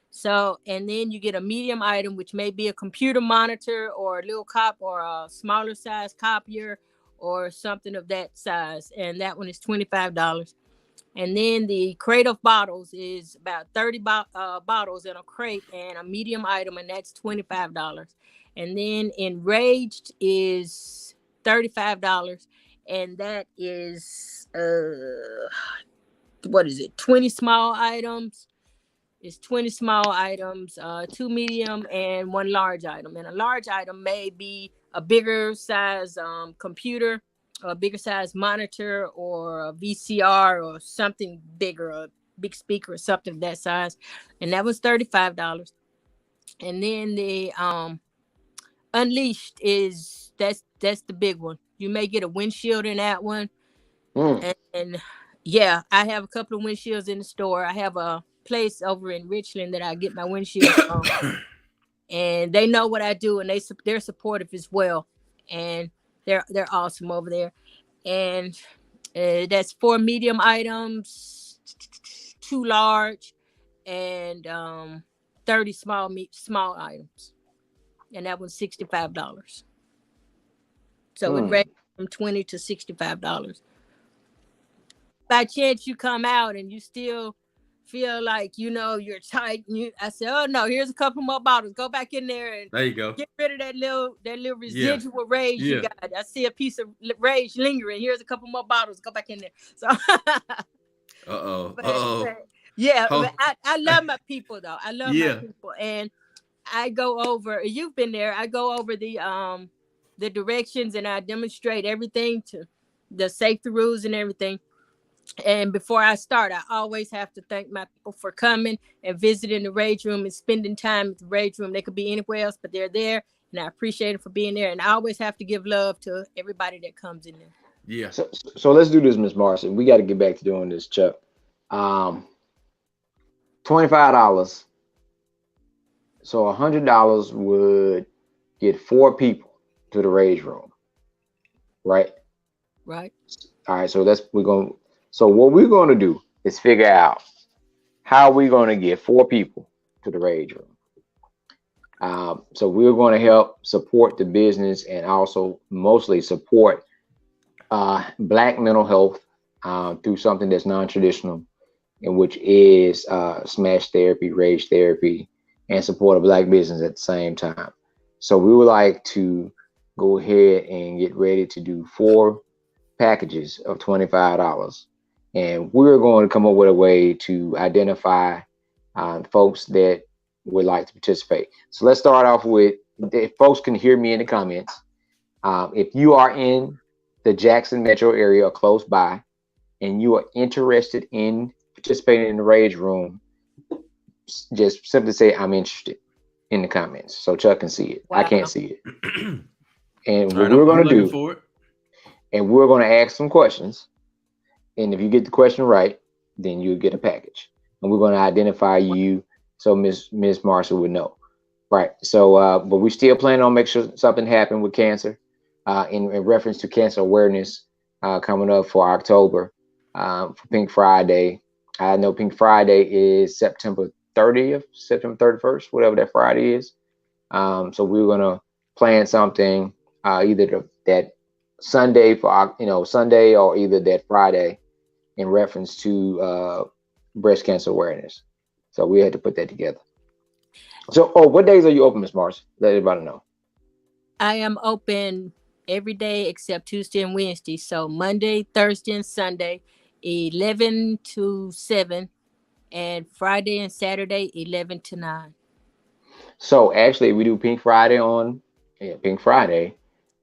So, and then you get a medium item, which may be a computer monitor or a little cop or a smaller size copier or something of that size. And that one is $25. And then the crate of bottles is about 30 bottles in a crate, and a medium item, and that's $25. And then enraged is $35. And that is, 20 small items. It's 20 small items, 2 medium and 1 large item. And a large item may be a bigger size computer, or a bigger size monitor, or a VCR, or something bigger, a big speaker or something of that size. And that was $35. And then the unleashed is that's the big one. You may get a windshield in that one. And yeah, I have a couple of windshields in the store. I have a place over in Richland that I get my windshield from, and they know what I do, and they're supportive as well, and they're awesome over there. And that's 4 medium items, 2 large, and 30 small items, and that was $65. So it ranges from $20 to $65. By chance you come out and you still feel like you're tight, I said, oh no, here's a couple more bottles, go back in there and there you go, get rid of that little residual rage you got. I see a piece of rage lingering, here's a couple more bottles, go back in there. So but I love my people though. I love my people, and I go over, you've been there, I go over the directions, and I demonstrate everything, to the safety rules and everything. And before I start, I always have to thank my people for coming and visiting the Rage Room and spending time at the Rage Room. They could be anywhere else, but they're there, and I appreciate it for being there. And I always have to give love to everybody that comes in there. Yeah. So let's do this, Miss Marsey. We got to get back to doing this, Chuck. $25. So $100 would get 4 people to the Rage Room, right? Right. All right. So So what we're going to do is figure out how we're going to get 4 people to the Rage Room. So we're going to help support the business and also mostly support Black mental health through something that's non-traditional, in which is smash therapy, rage therapy, and support a Black business at the same time. So we would like to go ahead and get ready to do 4 packages of $25. And we're going to come up with a way to identify folks that would like to participate. So let's start off with, if folks can hear me in the comments, if you are in the Jackson metro area or close by, and you are interested in participating in the Rage Room, just simply say, I'm interested in the comments so Chuck can see it. Wow. I can't see it. And what we're going to do, and we're going to ask some questions. And if you get the question right, then you'll get a package. And we're going to identify you so Miss Marsey would know. Right. So, but we still plan on making sure something happened with cancer in reference to cancer awareness coming up for October for Pink Friday. I know Pink Friday is September 30th, September 31st, whatever that Friday is. So we're going to plan something either that Sunday for, Sunday or either that Friday in reference to breast cancer awareness. So we had to put that together. So, what days are you open, Ms. Marsey? Let everybody know. I am open every day except Tuesday and Wednesday. So Monday, Thursday, and Sunday, 11 to 7, and Friday and Saturday, 11 to 9. So actually, we do Pink Friday on Pink Friday,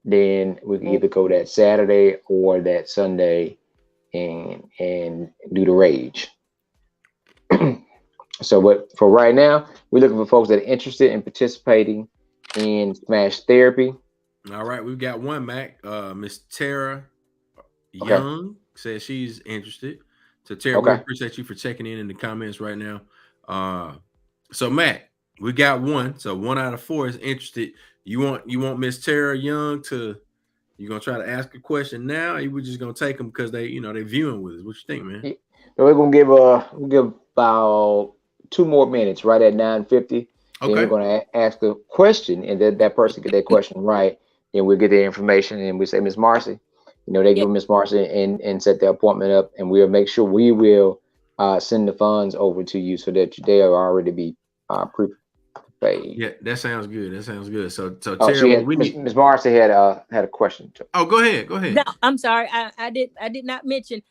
then we can either go that Saturday or that Sunday and do the Rage. So what for right now, we're looking for folks that are interested in participating in Smash Therapy. All right, we've got one, Mac. Miss Tara Young says she's interested. So Tara, we appreciate you for checking in the comments right now. So Mac, we got one. So 1 out of 4 is interested. You want Miss Tara Young to? You gonna try to ask a question now? Or you were just gonna take them because they viewing with us? What you think, man? Yeah. We're gonna give about 2 more minutes, right at 9:50. Then we're gonna ask a question, and then that person get that question right, and we'll get their information, and we say, Miss Marsey, they give Miss Marsey and set the appointment up, and we'll make sure we will send the funds over to you so that they will already be prepaid. Yeah, that sounds good. So Tara, Miss Marsey had a question too. Oh, go ahead. No, I'm sorry, I did not mention.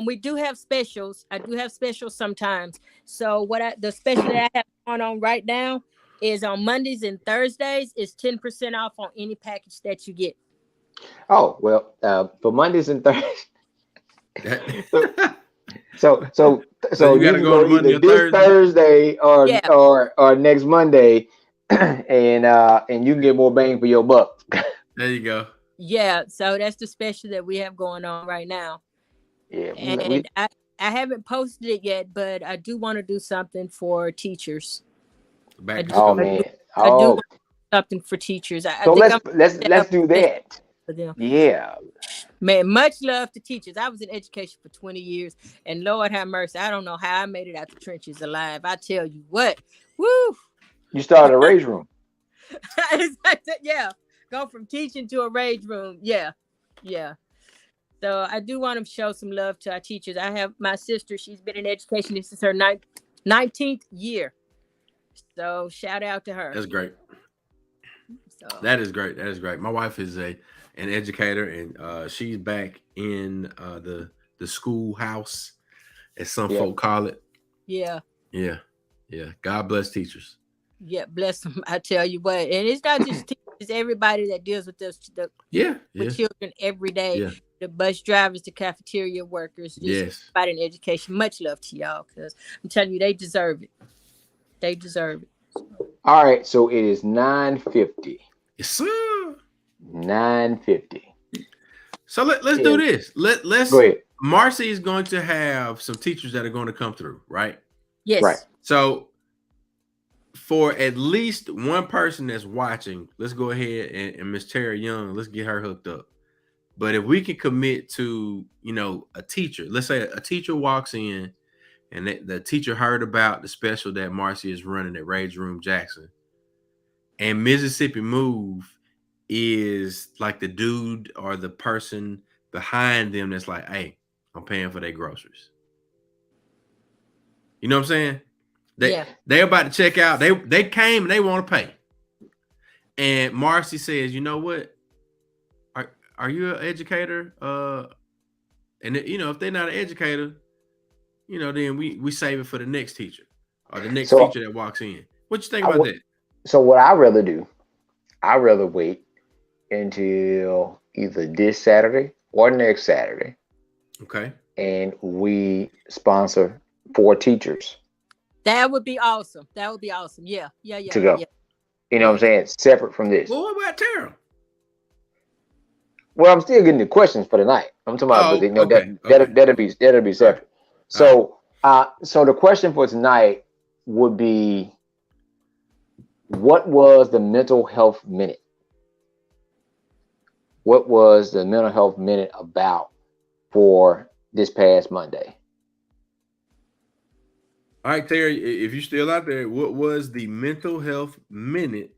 We do have specials. I do have specials sometimes. So the special that I have going on right now is on Mondays and Thursdays is 10% off on any package that you get. Oh, well, for Mondays and Thursdays. so you gotta go either this Thursday or next Monday, and you can get more bang for your buck. There you go. Yeah, so that's the special that we have going on right now. Yeah, and I haven't posted it yet, but I do want to do something for teachers. I do want something for teachers. So let's do that. For them. Yeah, man, much love to teachers. I was in education for 20 years, and Lord have mercy, I don't know how I made it out the trenches alive. I tell you what, woo! You started a Rage Room. Yeah, go from teaching to a Rage Room. Yeah. So I do want to show some love to our teachers. I have my sister. She's been in education. This is her 19th year. So shout out to her. That's great. So that is great. My wife is an educator, and she's back in the schoolhouse, as some folk call it. Yeah. God bless teachers. Yeah, bless them. I tell you what. And it's not just teachers. It's everybody that deals with this, with children every day. Yeah. The bus drivers, the cafeteria workers, just everybody in education. Much love to y'all, because I'm telling you, they deserve it. They deserve it. All right, so it is 9:50. Yes, sir. 9:50. So let's do this. Let's go ahead. Marsey is going to have some teachers that are going to come through, right? Yes. Right. So for at least one person that's watching, let's go ahead and Miss Tara Young, let's get her hooked up. But if we can commit to, a teacher, let's say a teacher walks in and the teacher heard about the special that Marsey is running at Rage Room Jackson, and Mississippi Move is like the dude or the person behind them that's like, hey, I'm paying for their groceries. You know what I'm saying? They about to check out. They came and they want to pay. And Marsey says, you know what? Are you an educator? And if they're not an educator, then we save it for the next teacher or the next teacher that walks in. What you think about that? So what I rather do, I rather wait until either this Saturday or next Saturday. Okay. And we sponsor 4 teachers. That would be awesome. That would be awesome. Yeah. To go. Yeah. You know what I'm saying? Separate from this. Well, what about Tara? Well, I'm still getting the questions for tonight. I'm talking about, that'll be separate. So, so the question for tonight would be, what was the mental health minute? What was the mental health minute about for this past Monday? All right, Terry, if you're still out there, what was the mental health minute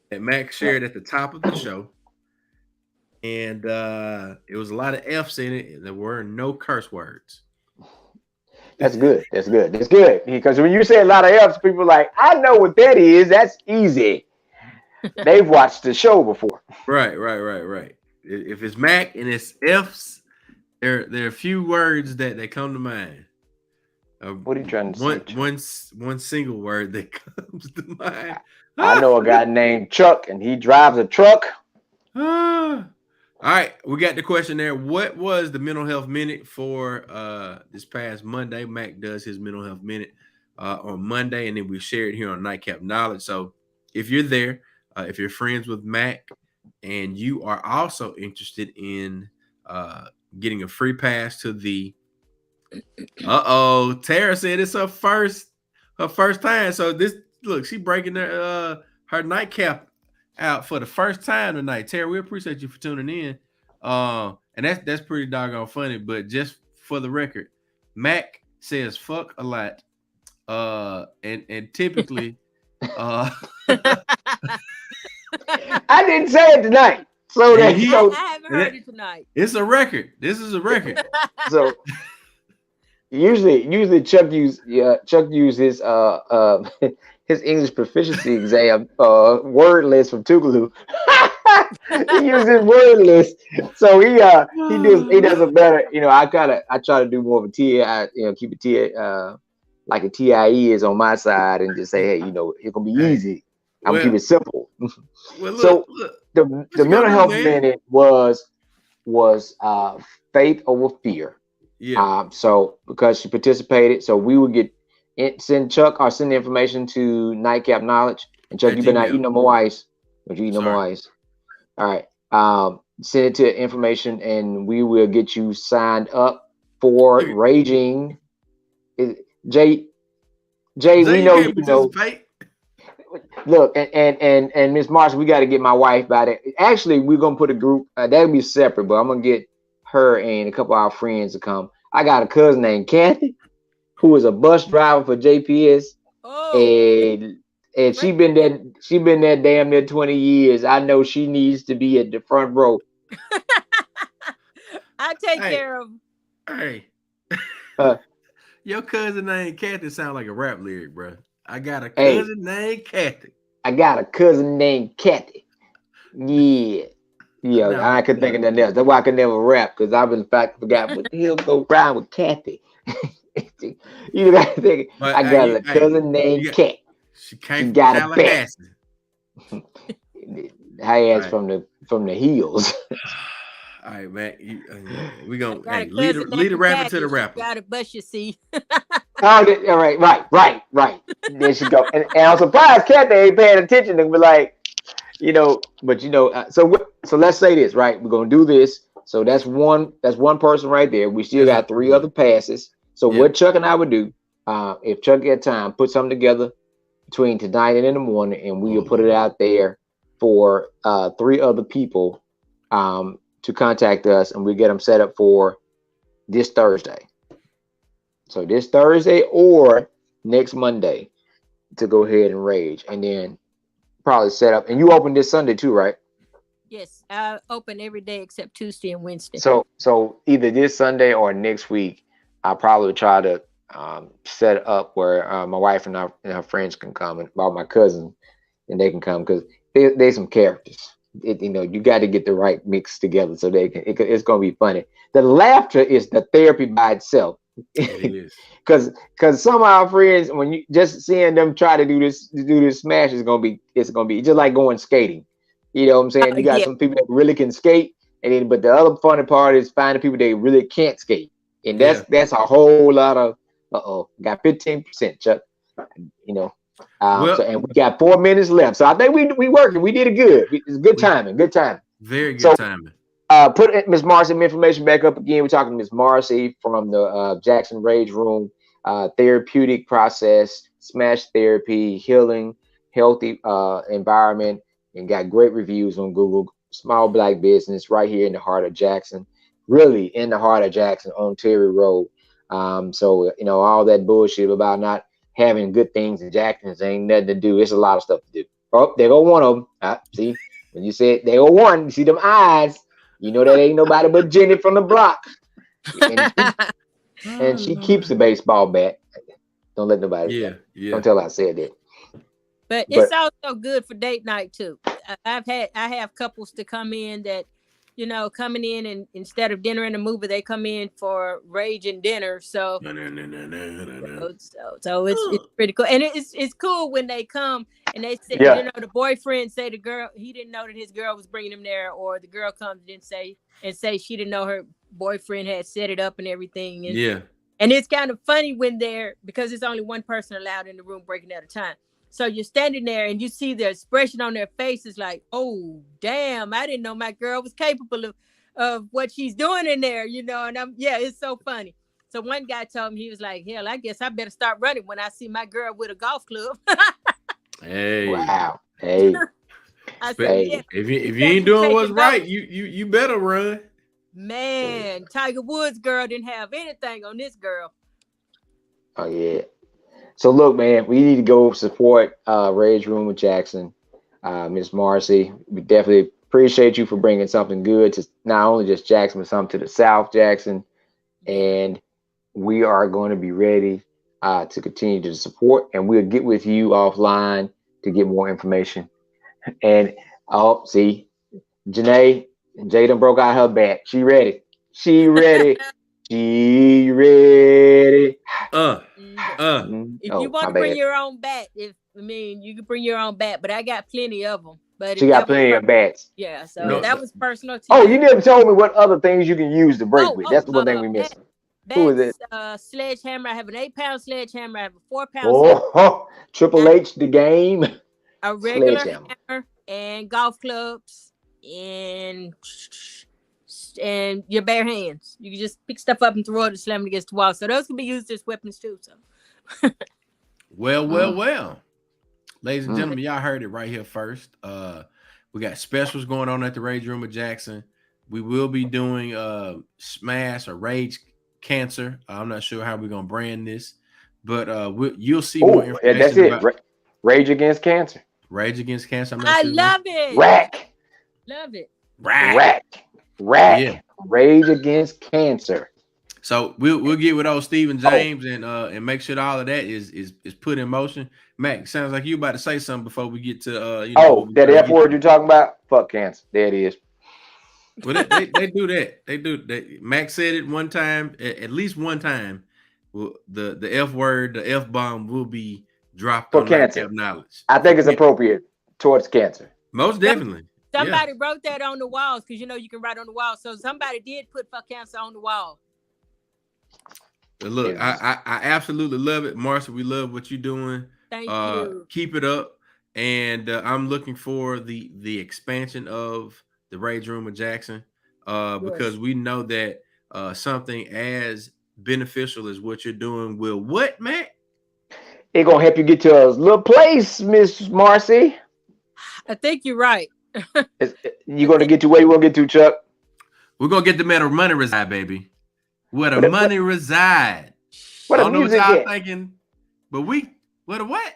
that Max shared at the top of the show? And it was a lot of F's in it, and there were no curse words. That's good. That's good. That's good. Because when you say a lot of F's, people are like, I know what that is. That's easy. They've watched the show before. Right. If it's Mac and it's F's, there are a few words that come to mind. What are you trying to say? One single word that comes to mind. I know a guy named Chuck, and he drives a truck. All right, we got the question there. What was the mental health minute for this past Monday? Mac does his mental health minute on Monday, and then we share it here on Nightcap Knowledge. So if you're there, if you're friends with Mac, and you are also interested in getting a free pass to the Tara said it's her first time. So she breaking her nightcap out for the first time tonight. Tara, we appreciate you for tuning in. And that's pretty doggone funny. But just for the record, Mac says fuck a lot. And typically I didn't say it tonight. So I haven't heard it tonight. It's a record. This is a record. So usually Chuck use his his English proficiency exam word list from Tougaloo. He uses word list, so he does a better. I try to do more of a TI, keep a TI like a TIE is on my side, and just say, hey, it's gonna be easy. I'm gonna keep it simple. Look, the mental health minute was faith over fear. Yeah. So because she participated, so we would send Chuck or send the information to Nightcap Knowledge. And Chuck, you better not eat no more ice. Don't you eat no more ice? All right. Send it to information, and we will get you signed up for Raging. Jay, we know you know. Look, and Miss Marsey, we got to get my wife by that. Actually, we're gonna put a group. That'll be separate, but I'm gonna get her and a couple of our friends to come. I got a cousin named Kathy, who is a bus driver for JPS, and she been there damn near 20 years. I know she needs to be at the front row. I take care of. Hey, your cousin named Kathy sound like a rap lyric, bro. I got a cousin named Kathy. Yeah, no, I couldn't think of nothing else. That's why I could never rap, because I've in fact forgot what the hell go rhyme with Kathy. You got to think. I got a cousin named Kat. She got a pet. high ass Right. from the heels. All right, man. We gonna Got a lead cousin the named rabbit to Patty. the She rapper. got a bus, you see. All right. There she go. And I'm surprised Kathy ain't paying attention and be like, so let's say this, right? We're gonna do this. So that's one person right there. We still got three other passes. So what Chuck and I would do, if Chuck had time, put something together between tonight and in the morning, and we will put it out there for three other people to contact us, and we get them set up for this Thursday. So this Thursday or next Monday to go ahead and rage, and then probably set up. And you open this Sunday too, right? Yes, I open every day except Tuesday and Wednesday. So either this Sunday or next week, I'll probably try to set up where my wife and her friends can come, and about my cousin, and they can come because they some characters. You got to get the right mix together so it's gonna be funny. The laughter is the therapy by itself. It is. Because some of our friends, when you just seeing them try to do this smash, it's gonna be just like going skating. You know what I'm saying? You got some people that really can skate, but the other funny part is finding people that really can't skate, and that's a whole lot of got 15%, Chuck. So, and we got 4 minutes left, so I think we working. We did it good. It's good timing. Good timing. Very good timing. Put Miss Marsey information back up again. We're talking to Miss Marsey from the Jackson Rage Room, therapeutic process, smash therapy, healing, healthy environment, and got great reviews on Google. Small black business right here in the heart of Jackson, really in the heart of Jackson on Terry Road. So all that bullshit about not having good things in Jackson ain't nothing to do. It's a lot of stuff to do. Oh, there go one of them. See, when you said there go one, you see them eyes. You know that ain't nobody but Jenny from the block. And she keeps the baseball bat. Don't let nobody. Yeah. Don't tell her I said that. But it's also good for date night too. I have couples to come in that, coming in and instead of dinner and a movie, they come in for rage and dinner. So it's pretty cool. And it's cool when they come and they say, the boyfriend say the girl, he didn't know that his girl was bringing him there, or the girl comes and say she didn't know her boyfriend had set it up and everything. And it's kind of funny when because it's only one person allowed in the room breaking at a time. So you're standing there and you see the expression on their faces like, oh, damn, I didn't know my girl was capable of what she's doing in there, and it's so funny. So one guy told me, he was like, hell, I guess I better start running when I see my girl with a golf club. Hey. Wow. Hey. I said, if you ain't doing what's right, you better run. Man, Tiger Woods' girl didn't have anything on this girl. Oh, yeah. So look, man, we need to go support Rage Room with Jackson. Miss Marsey, we definitely appreciate you for bringing something good to not only just Jackson, but something to the South Jackson. And we are going to be ready to continue to support, and we'll get with you offline to get more information. And see, Janae done broke out her bat. She ready. She ready. She ready. If you want to bring your own bat, you can bring your own bat, but I got plenty of them. But she got plenty of bats. Yeah, so that was personal to you never told me what other things you can use to break with. That's the one thing we missed. Who is it? Sledgehammer. I have an 8-pound sledgehammer. I have a 4-pound. Triple H the game. A regular hammer and golf clubs and your bare hands. You can just pick stuff up and throw it and slam it against the wall. So those can be used as weapons too. So. Well. Ladies and gentlemen, y'all heard it right here first. We got specials going on at the Rage Room of Jackson. We will be doing Smash or Rage Cancer. I'm not sure how we're gonna brand this, but you'll see more information. That's it. Rage Against Cancer. Rage Against Cancer. I love it. Rack. Love it. Rack. Yeah. Rage Against Cancer. So we'll get with old Stephen James and make sure that all of that is put in motion. Mac, sounds like you about to say something before we get to that F word you're talking about. Fuck cancer. There it is. Well, they do that. They do that. Mac said it one time, at least one time. Well, the F word, the F bomb will be dropped for on cancer knowledge. I think it's appropriate towards cancer. Most definitely. Somebody wrote that on the walls because you can write on the wall. So somebody did put fuck cancer on the wall. Look, I absolutely love it, Marsey. We love what you're doing. Thank you. Keep it up, and I'm looking for the expansion of the Rage Room of Jackson, because we know that something as beneficial as what you're doing will what, Matt? It gonna help you get to a little place, Miss Marsey. I think you're right. You're gonna get to where you want to get to, Chuck. We're gonna get the where money reside, baby. Where the money reside. What I don't know what y'all music thinking, but what a what?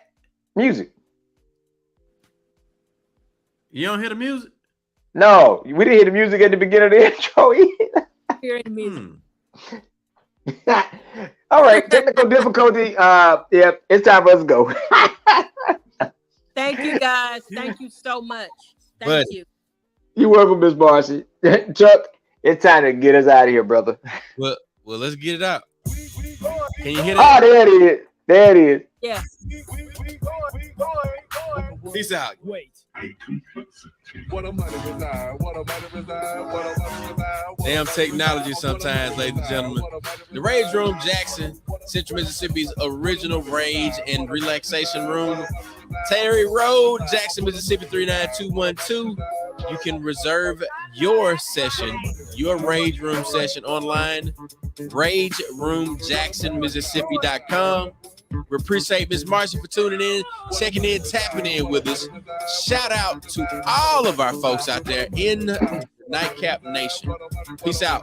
Music. You don't hear the music? No, we didn't hear the music at the beginning of the intro either. Hearing the music. All right, technical difficulty. Yeah, it's time for us to go. Thank you, guys. Thank you so much. Thank you. You're welcome, Miss Marsey. Chuck, it's time to get us out of here, brother. Well, let's get it out. Can you hear that? Oh, there it is. There it is. Yeah. Peace out. Wait. Damn technology sometimes, ladies and gentlemen. The Rage Room Jackson, Central Mississippi's original rage and relaxation room. Terry Road, Jackson, Mississippi 39212. You can reserve your session, your Rage Room session online. RageRoomJacksonMississippi.com. We appreciate Miss Marsey for tuning in, checking in, tapping in with us. Shout out to all of our folks out there in Nightcap Nation. Peace out.